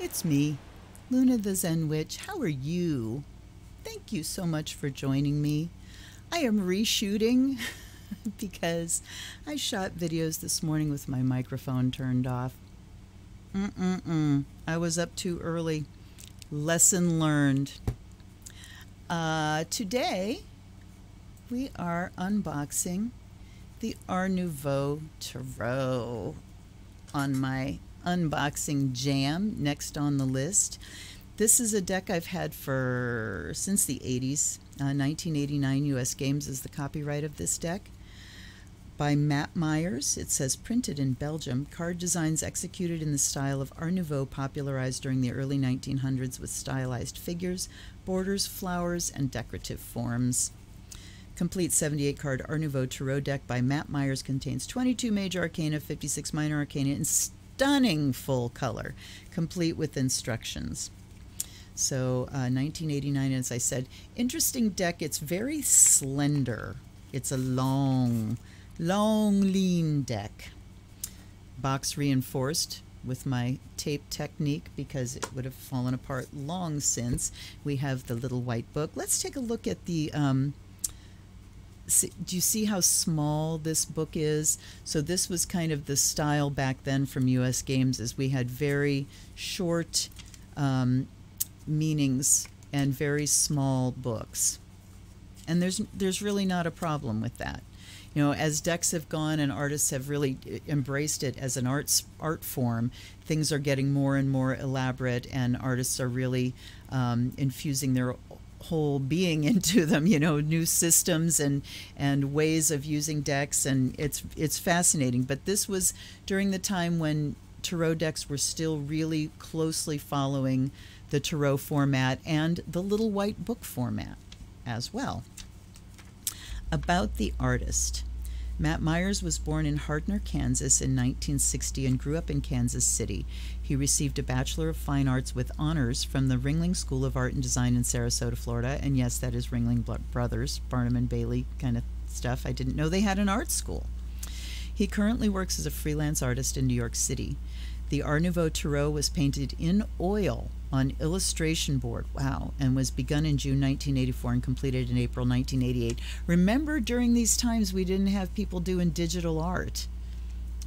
It's me, Luna the Zen Witch. How are you? Thank you so much for joining me. I am reshooting because I shot videos this morning with my microphone turned off. I was up too early. Lesson learned. Today, we are unboxing the Nouveau Tarot on my unboxing jam next on the list. This is a deck I've had since the 80s. 1989 US Games is the copyright of this deck. By Matt Myers. It says printed in Belgium. Card designs executed in the style of Art Nouveau, popularized during the early 1900s with stylized figures, borders, flowers, and decorative forms. Complete 78-card Art Nouveau Tarot deck by Matt Myers contains 22 major arcana, 56 minor arcana, and stunning full color, complete with instructions. So 1989, as I said, interesting deck. It's very slender. It's a long, lean deck. Box reinforced with my tape technique because it would have fallen apart long since. We have the little white book. Let's take a look at the do you see how small this book is? So this was kind of the style back then from US Games, is we had very short meanings and very small books. And there's really not a problem with that. You know, as decks have gone and artists have really embraced it as an art form, things are getting more and more elaborate, and artists are really infusing their whole being into them, you know, new systems and ways of using decks, and it's fascinating. But this was during the time when tarot decks were still really closely following the tarot format and the little white book format as well. About the artist. Matt Myers was born in Hardner, Kansas in 1960 and grew up in Kansas City. He received a Bachelor of Fine Arts with honors from the Ringling School of Art and Design in Sarasota, Florida. And yes, that is Ringling Brothers, Barnum and Bailey kind of stuff. I didn't know they had an art school. He currently works as a freelance artist in New York City. The Art Nouveau Tarot was painted in oil on illustration board, wow, and was begun in June 1984 and completed in April 1988. Remember, during these times, we didn't have people doing digital art,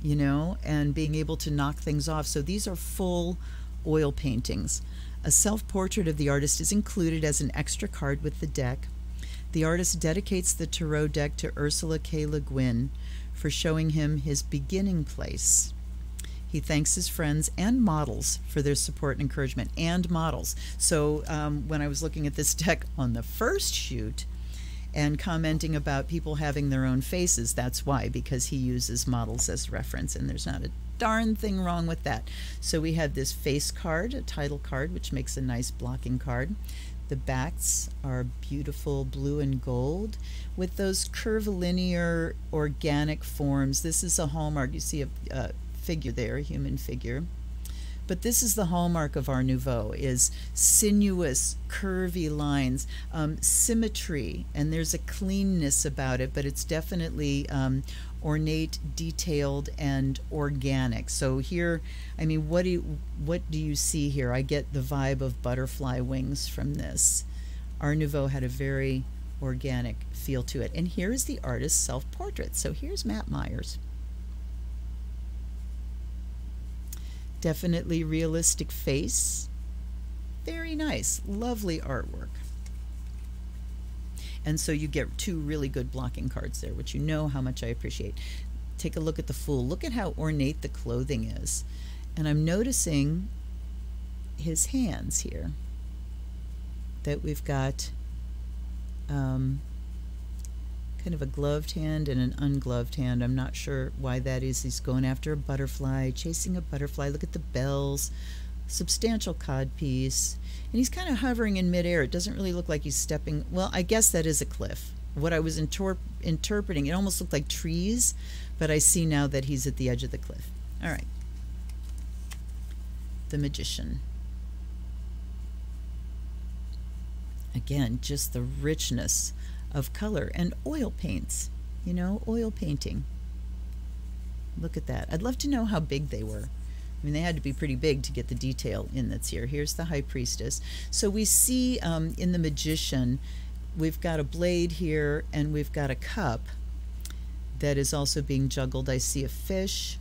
you know, and being able to knock things off. So these are full oil paintings. A self-portrait of the artist is included as an extra card with the deck. The artist dedicates the tarot deck to Ursula K. Le Guin for showing him his beginning place. He thanks his friends and models for their support and encouragement, and models. So when I was looking at this deck on the first shoot and commenting about people having their own faces, that's why, because he uses models as reference, and there's not a darn thing wrong with that. So we have this face card, a title card, which makes a nice blocking card. The backs are beautiful blue and gold with those curvilinear organic forms. This is a hallmark. You see a figure there, a human figure. But this is the hallmark of Art Nouveau, is sinuous, curvy lines, symmetry, and there's a cleanness about it, but it's definitely ornate, detailed, and organic. So here, I mean, what do you see here? I get the vibe of butterfly wings from this. Art Nouveau had a very organic feel to it. And here is the artist's self-portrait. So here's Matt Myers. Definitely realistic face. Very nice. Lovely artwork. And so you get two really good blocking cards there, which you know how much I appreciate. Take a look at the Fool. Look at how ornate the clothing is. And I'm noticing his hands here. That we've got kind of a gloved hand and an ungloved hand. I'm not sure why that is. He's going after a butterfly, chasing a butterfly. Look at the bells, substantial codpiece, and he's kind of hovering in midair. It doesn't really look like he's stepping. Well, I guess that is a cliff. What I was interpreting, it almost looked like trees, but I see now that he's at the edge of the cliff. All right. The Magician. Again, just the richness of color and oil paints, you know, oil painting. Look at that. I'd love to know how big they were. I mean, they had to be pretty big to get the detail in that's here. Here's the High Priestess. So we see in the Magician, we've got a blade here, and we've got a cup that is also being juggled. I see a fish.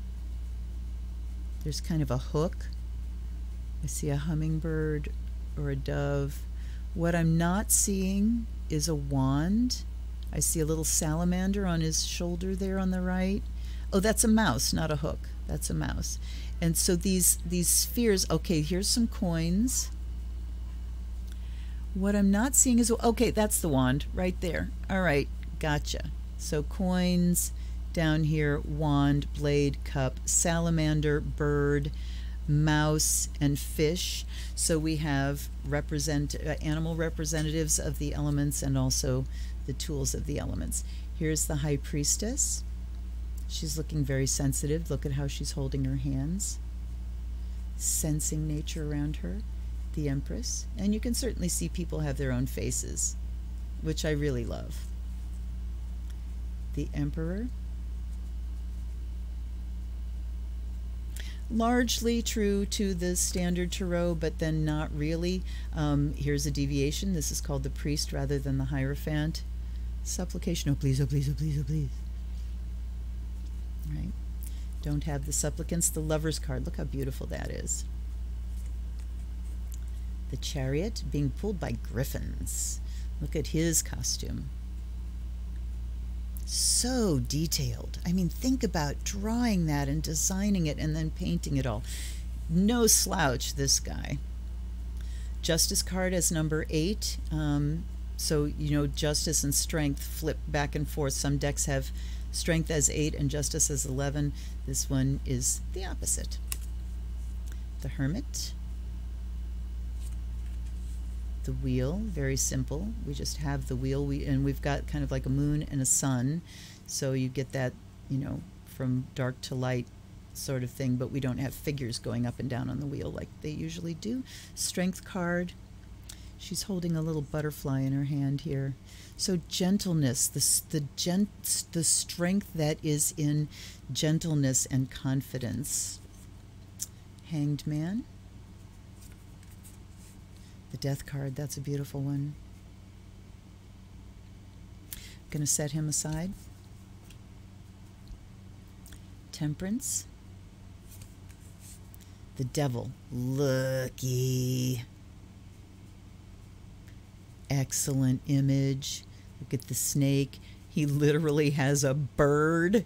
There's kind of a hook. I see a hummingbird or a dove. What I'm not seeing is a wand. I see a little salamander on his shoulder there on the right. Oh, that's a mouse, not a hook. That's a mouse. And so these spheres, okay, here's some coins. What I'm not seeing is, okay, that's the wand right there. All right, gotcha. So coins down here, wand, blade, cup, salamander, bird, mouse, and fish. So we have animal representatives of the elements and also the tools of the elements. Here's the High Priestess. She's looking very sensitive. Look at how she's holding her hands, sensing nature around her. The Empress. And you can certainly see people have their own faces, which I really love. The Emperor. Largely true to the standard tarot, but then not really. Here's a deviation. This is called the Priest rather than the Hierophant. Supplication. Oh, please, oh, please, oh, please, oh, please. Right? Don't have the supplicants. The Lover's card. Look how beautiful that is. The Chariot being pulled by griffins. Look at his costume. So detailed. I mean, think about drawing that and designing it and then painting it all. No slouch, this guy. Justice card as number 8. So, you know, justice and strength flip back and forth. Some decks have strength as 8 and justice as 11. This one is the opposite. The Hermit. The Wheel, very simple. We just have the wheel, and we've got kind of like a moon and a sun, so you get that, you know, from dark to light sort of thing, but we don't have figures going up and down on the wheel like they usually do. Strength card. She's holding a little butterfly in her hand here. So gentleness, the strength that is in gentleness and confidence. Hanged Man. The Death card, that's a beautiful one. Going to set him aside. Temperance. The Devil, looky. Excellent image. Look at the snake. He literally has a bird.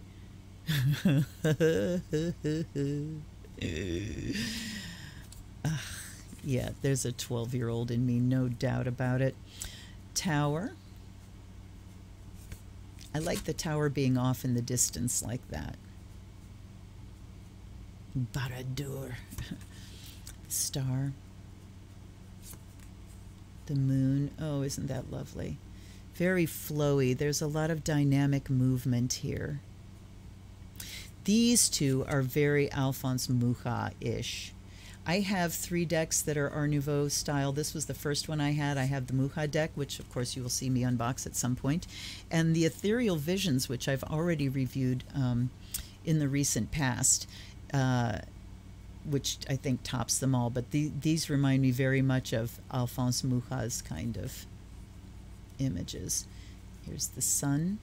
Yeah, there's a 12-year-old in me, no doubt about it. Tower. I like the tower being off in the distance like that. Baradur. Star. The moon. Oh, isn't that lovely? Very flowy. There's a lot of dynamic movement here. These two are very Alphonse Mucha-ish. I have 3 decks that are Art Nouveau style. This was the first one I had. I have the Mucha deck, which of course you will see me unbox at some point, and the Ethereal Visions, which I've already reviewed in the recent past, which I think tops them all. But these remind me very much of Alphonse Mucha's kind of images. Here's the sun,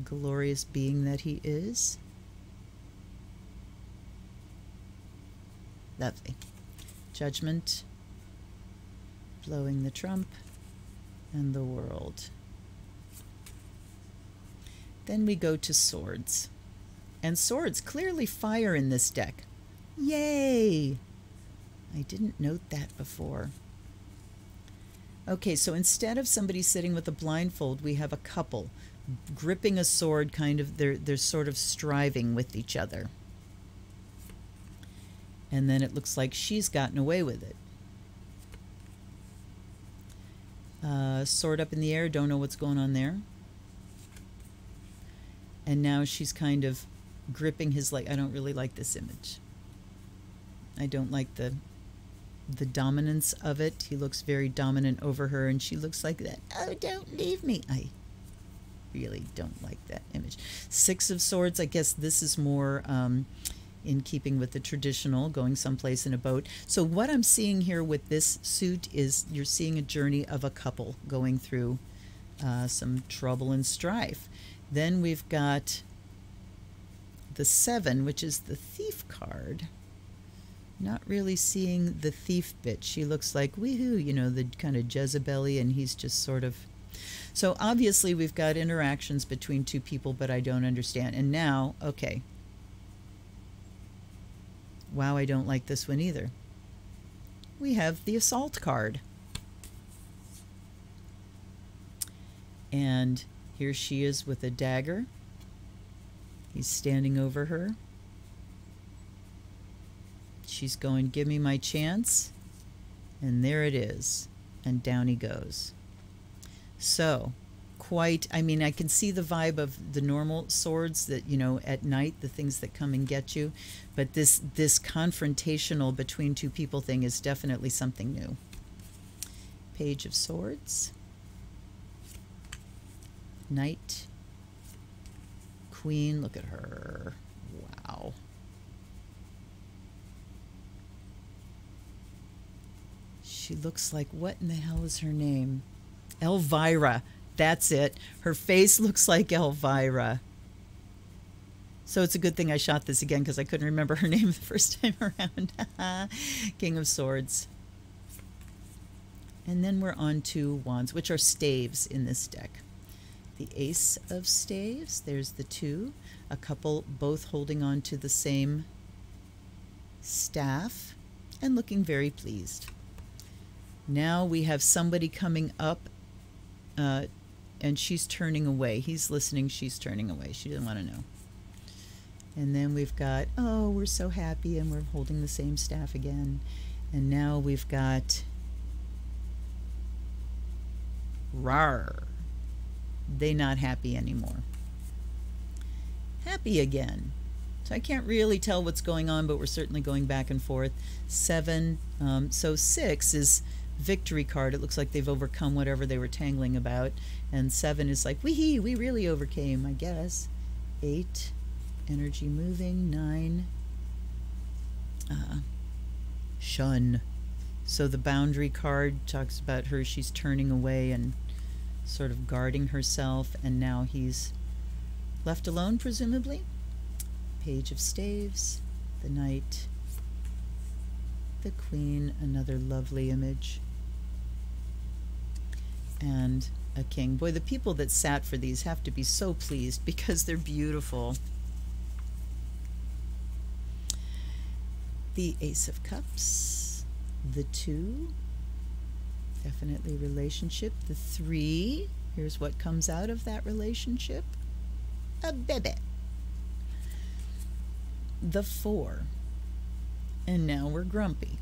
glorious being that he is. Lovely. Judgment, blowing the trump, and the world. Then we go to swords. And swords clearly fire in this deck. Yay! I didn't note that before. Okay, so instead of somebody sitting with a blindfold, we have a couple gripping a sword, kind of, they're sort of striving with each other. And then it looks like she's gotten away with it. Sword up in the air, don't know what's going on there. And now she's kind of gripping his leg. I don't really like this image. I don't like the dominance of it. He looks very dominant over her, and she looks like that. Oh, don't leave me. I really don't like that image. 6 of Swords, I guess this is more in keeping with the traditional, going someplace in a boat. So what I'm seeing here with this suit is you're seeing a journey of a couple going through some trouble and strife. Then we've got the 7, which is the thief card. Not really seeing the thief bit. She looks like, woohoo, you know, the kind of Jezebel-y, and he's just sort of... So obviously we've got interactions between two people, but I don't understand. And now, okay. Wow, I don't like this one either. We have the assault card. And here she is with a dagger. He's standing over her. She's going, give me my chance. And there it is. And down he goes. So, quite, I mean, I can see the vibe of the normal swords that, you know, at night, the things that come and get you. But this confrontational between two people thing is definitely something new. Page of Swords. Knight. Queen, look at her. Wow. She looks like, what in the hell is her name? Elvira. That's it. Her face looks like Elvira. So it's a good thing I shot this again because I couldn't remember her name the first time around. King of Swords. And then we're on to wands, which are staves in this deck. The Ace of Staves. There's the 2. A couple both holding on to the same staff and looking very pleased. Now we have somebody coming up and she's turning away. He's listening. She's turning away. She doesn't want to know. And then we've got, oh, we're so happy, and we're holding the same staff again. And now we've got, rawr. They not happy anymore. Happy again. So I can't really tell what's going on, but we're certainly going back and forth. 7. So 6 is victory card. It looks like they've overcome whatever they were tangling about. And 7 is like, wee-hee, we really overcame, I guess. 8, energy moving. 9, shun. So the boundary card talks about her, she's turning away and sort of guarding herself, and now he's left alone, presumably. Page of Staves, the Knight, the Queen, another lovely image, and a King. Boy, the people that sat for these have to be so pleased because they're beautiful. The Ace of Cups, the 2, definitely relationship. The 3, here's what comes out of that relationship. A baby. The 4, and now we're grumpy.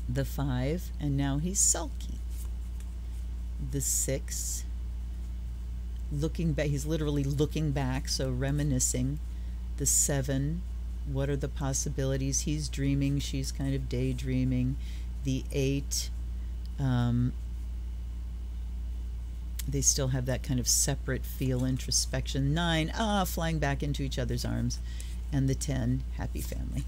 The 5, and now he's sulky. The 6, looking back, he's literally looking back, so reminiscing. The 7, what are the possibilities? He's dreaming, she's kind of daydreaming. The 8, they still have that kind of separate feel, introspection. 9, flying back into each other's arms. And the 10, happy family.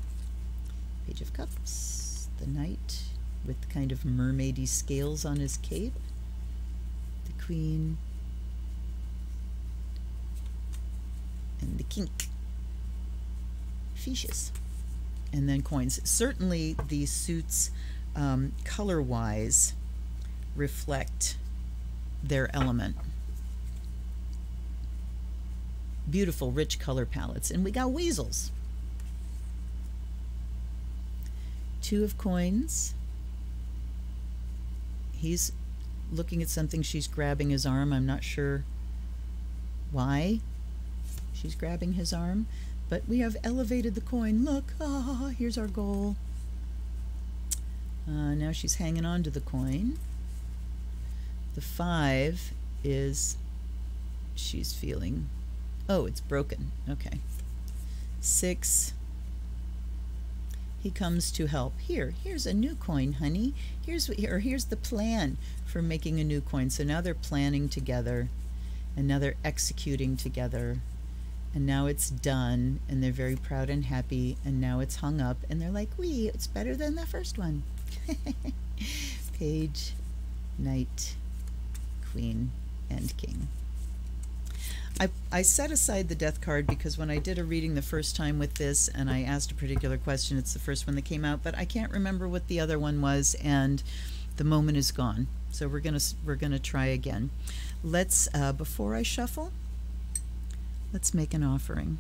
Page of Cups, the Knight with kind of mermaidy scales on his cape. The Queen. And the King. Fishes. And then coins. Certainly the suits, color-wise, reflect their element. Beautiful, rich color palettes. And we got weasels. 2 of coins. He's looking at something. She's grabbing his arm. I'm not sure why she's grabbing his arm. But we have elevated the coin. Look, here's our goal. Now she's hanging on to the coin. The 5 is, she's feeling, oh, it's broken. Okay. 6, he comes to help. Here's a new coin, honey. Here's the plan for making a new coin. So now they're planning together, and now they're executing together. and now it's done, and they're very proud and happy, and now it's hung up, and they're like, wee, it's better than the first one. Page, Knight, Queen, and King. I set aside the Death card because when I did a reading the first time with this and I asked a particular question, it's the first one that came out, but I can't remember what the other one was, and the moment is gone. So we're gonna try again. Let's before I shuffle, let's make an offering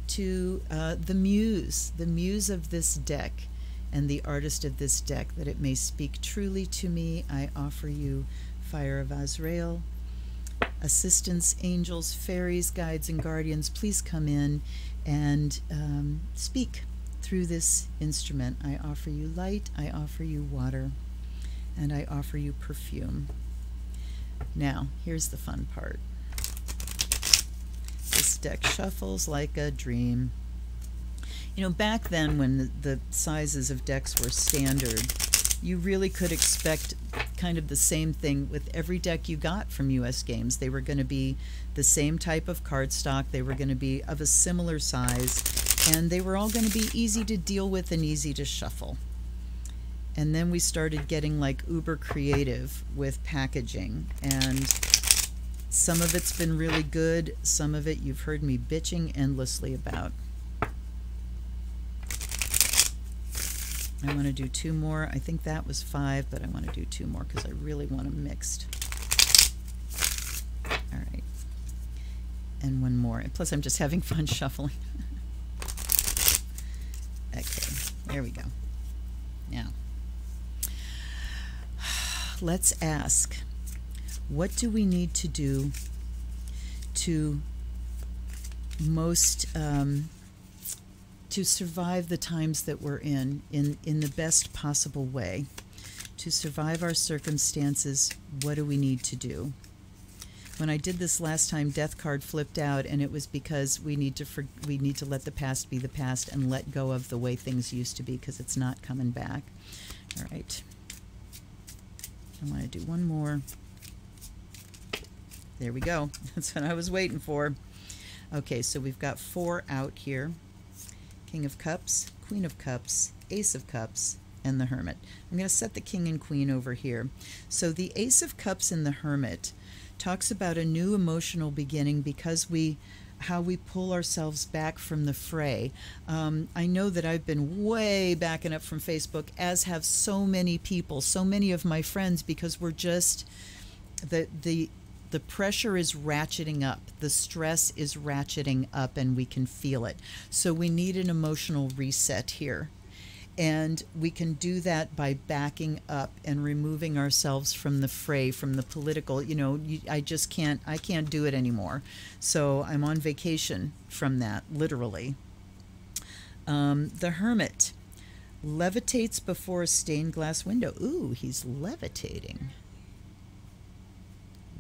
to the muse of this deck and the artist of this deck, that it may speak truly to me. I offer you fire of Azrael, assistants, angels, fairies, guides, and guardians. Please come in and speak through this instrument. I offer you light, I offer you water, and I offer you perfume. Now, here's the fun part. This deck shuffles like a dream. You know, back then when the sizes of decks were standard, you really could expect kind of the same thing with every deck you got from US Games. They were going to be the same type of cardstock, they were going to be of a similar size, and they were all going to be easy to deal with and easy to shuffle. And then we started getting like uber creative with packaging, and some of it's been really good, some of it you've heard me bitching endlessly about. I want to do 2 more. I think that was 5, but I want to do 2 more because I really want them mixed. All right. And 1 more. And plus, I'm just having fun shuffling. Okay, there we go. Now, let's ask, what do we need to do to most... to survive the times that we're in the best possible way? To survive our circumstances, what do we need to do? When I did this last time, Death card flipped out, and it was because we need to let the past be the past and let go of the way things used to be, because it's not coming back. All right. I want to do 1 more. There we go. That's what I was waiting for. Okay, so we've got 4 out here. King of Cups, Queen of Cups, Ace of Cups, and the Hermit. I'm going to set the King and Queen over here. So the Ace of Cups and the Hermit talks about a new emotional beginning, because how we pull ourselves back from the fray. I know that I've been way backing up from Facebook, as have so many people, so many of my friends, because we're just the pressure is ratcheting up, the stress is ratcheting up, and we can feel it. So we need an emotional reset here. And we can do that by backing up and removing ourselves from the fray, from the political, you know, I can't do it anymore. So I'm on vacation from that, literally. The Hermit levitates before a stained glass window. Ooh, he's levitating.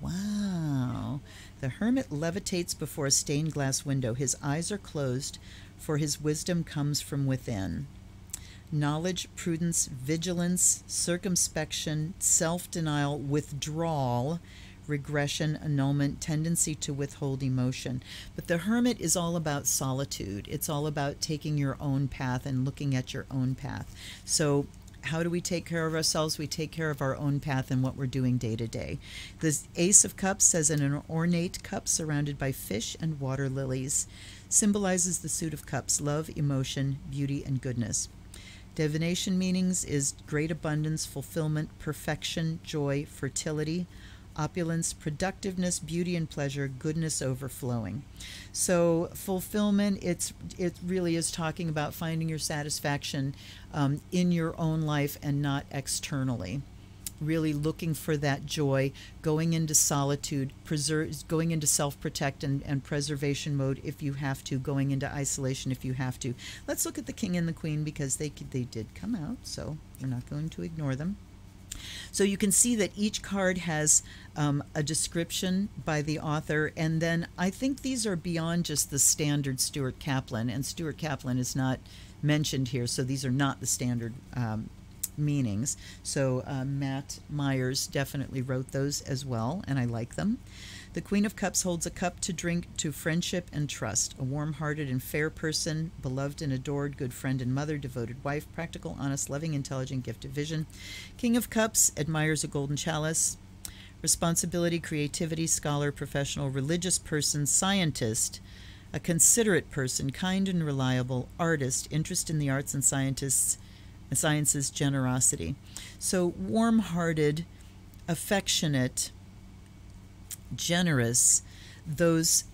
Wow. The Hermit levitates before a stained glass window. His eyes are closed, for his wisdom comes from within. Knowledge, prudence, vigilance, circumspection, self-denial, withdrawal, regression, annulment, tendency to withhold emotion. But the Hermit is all about solitude. It's all about taking your own path and looking at your own path. So how do we take care of ourselves? We take care of our own path and what we're doing day to day. The Ace of Cups says, in an ornate cup surrounded by fish and water lilies, symbolizes the suit of cups, love, emotion, beauty, and goodness. Divination meanings is great abundance, fulfillment, perfection, joy, fertility, opulence, productiveness, beauty and pleasure, goodness overflowing. So fulfillment, it really is talking about finding your satisfaction in your own life and not externally. Really looking for that joy, going into solitude, going into self-protect and preservation mode if you have to, going into isolation if you have to. Let's look at the King and the Queen, because they did come out, so we're not going to ignore them. So you can see that each card has a description by the author, and then I think these are beyond just the standard Stuart Kaplan, and Stuart Kaplan is not mentioned here, so these are not the standard meanings. So Matt Myers definitely wrote those as well, and I like them. The Queen of Cups holds a cup to drink to friendship and trust, a warm-hearted and fair person, beloved and adored, good friend and mother, devoted wife, practical, honest, loving, intelligent, gift of vision. King of Cups admires a golden chalice, responsibility, creativity, scholar, professional, religious person, scientist, a considerate person, kind and reliable, artist, interest in the arts and sciences, generosity. So warm-hearted, affectionate, generous, those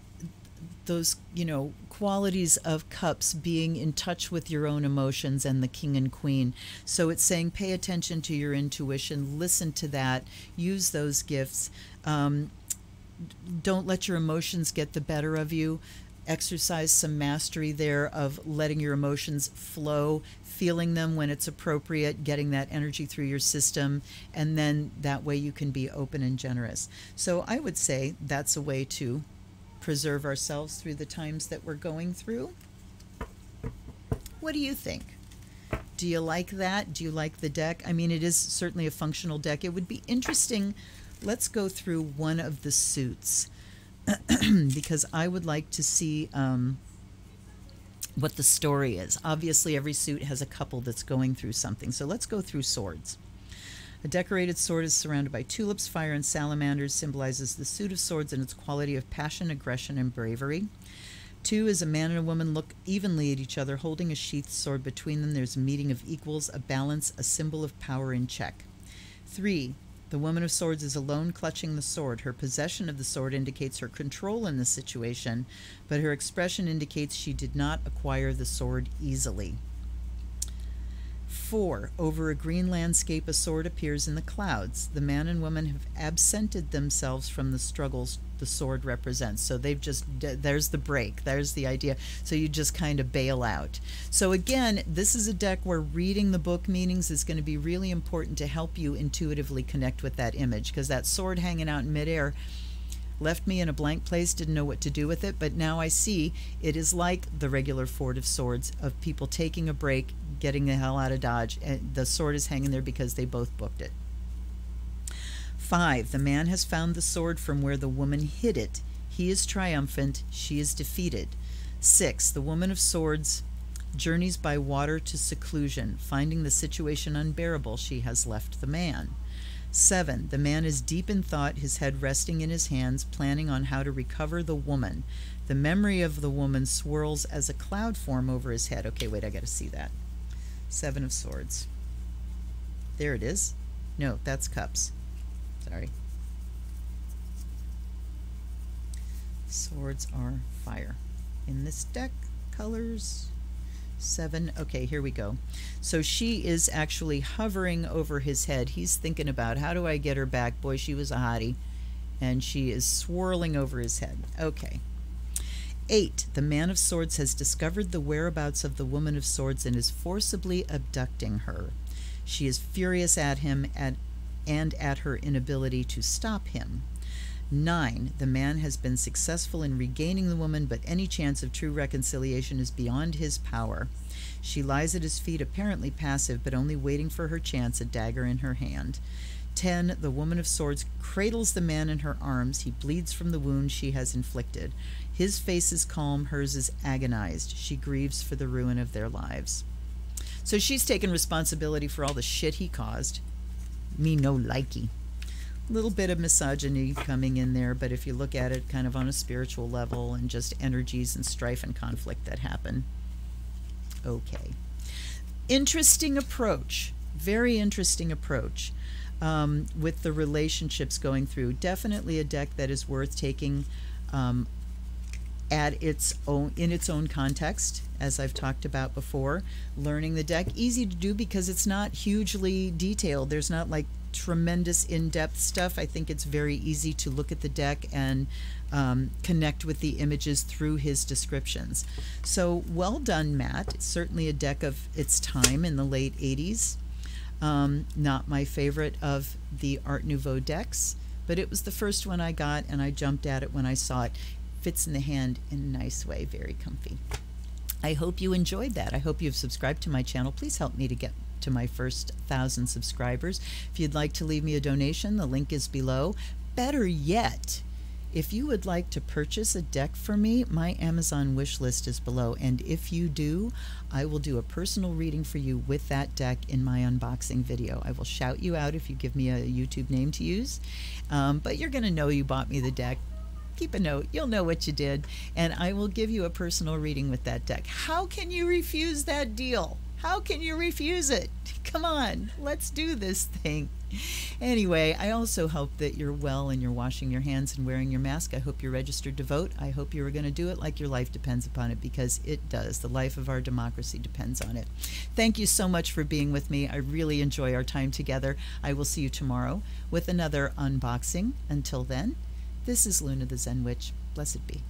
qualities of cups, being in touch with your own emotions, and the king and queen. So it's saying pay attention to your intuition, listen to that, use those gifts. Don't let your emotions get the better of you. Exercise some mastery there of letting your emotions flow, feeling them when it's appropriate, getting that energy through your system, and then that way you can be open and generous. So I would say that's a way to preserve ourselves through the times that we're going through. What do you think? Do you like that? Do you like the deck? I mean, it is certainly a functional deck. It would be interesting. Let's go through one of the suits because I would like to see what the story is. Obviously, every suit has a couple that's going through something. So let's go through swords. A decorated sword is surrounded by tulips, fire, and salamanders, symbolizes the suit of swords and its quality of passion, aggression, and bravery. 2 is a man and a woman look evenly at each other, holding a sheathed sword between them. There's a meeting of equals, a balance, a symbol of power in check. 3, the woman of swords is alone, clutching the sword. Her possession of the sword indicates her control in the situation, but her expression indicates she did not acquire the sword easily. 4, over a green landscape, a sword appears in the clouds. The man and woman have absented themselves from the struggles the sword represents. So they've just, there's the break, there's the idea. So you just kind of bail out. So again, this is a deck where reading the book meanings is going to be really important to help you intuitively connect with that image, because that sword hanging out in midair left me in a blank place, didn't know what to do with it, but now I see it is like the regular Four of Swords of people taking a break, getting the hell out of Dodge, and the sword is hanging there because they both booked it. 5, the man has found the sword from where the woman hid it. He is triumphant, she is defeated. 6, the woman of swords journeys by water to seclusion. Finding the situation unbearable, she has left the man. 7, the man is deep in thought, his head resting in his hands, planning on how to recover the woman. The memory of the woman swirls as a cloud form over his head. Okay, wait, I got to see that. 7 of Swords. There it is. No, that's Cups. Sorry. Swords are fire. In this deck, colors... 7. Okay, here we go. So she is actually hovering over his head. He's thinking about, how do I get her back? Boy, she was a hottie. And she is swirling over his head. Okay. 8. The man of swords has discovered the whereabouts of the woman of swords and is forcibly abducting her. She is furious at him and at her inability to stop him. 9. The man has been successful in regaining the woman, but any chance of true reconciliation is beyond his power. She lies at his feet, apparently passive, but only waiting for her chance, a dagger in her hand. 10. The woman of swords cradles the man in her arms. He bleeds from the wound she has inflicted. His face is calm, hers is agonized. She grieves for the ruin of their lives. So she's taken responsibility for all the shit he caused. Me no likey. Little bit of misogyny coming in there, but if you look at it kind of on a spiritual level and just energies and strife and conflict that happen. Okay. Interesting approach. Very interesting approach with the relationships going through. Definitely a deck that is worth taking at its own, in its own context, as I've talked about before. Learning the deck, easy to do because it's not hugely detailed. There's not like tremendous in-depth stuff. I think it's very easy to look at the deck and connect with the images through his descriptions. So well done, Matt. It's certainly a deck of its time in the late 80s. Not my favorite of the Art Nouveau decks, but it was the first one I got and I jumped at it when I saw it. Fits in the hand in a nice way, very comfy. I hope you enjoyed that. I hope you've subscribed to my channel. Please help me to get to my first 1,000 subscribers. If you'd like to leave me a donation, the link is below. Better yet, If you would like to purchase a deck for me, my Amazon wish list is below. And if you do, I will do a personal reading for you with that deck in my unboxing video. I will shout you out if you give me a YouTube name to use. But you're going to know you bought me the deck. Keep a note. You'll know what you did. And I will give you a personal reading with that deck. How can you refuse that deal? How can you refuse it? Come on, let's do this thing. Anyway, I also hope that you're well and you're washing your hands and wearing your mask. I hope you're registered to vote. I hope you are going to do it like your life depends upon it, because it does. The life of our democracy depends on it. Thank you so much for being with me. I really enjoy our time together. I will see you tomorrow with another unboxing. Until then, this is Luna the Zen Witch. Blessed be.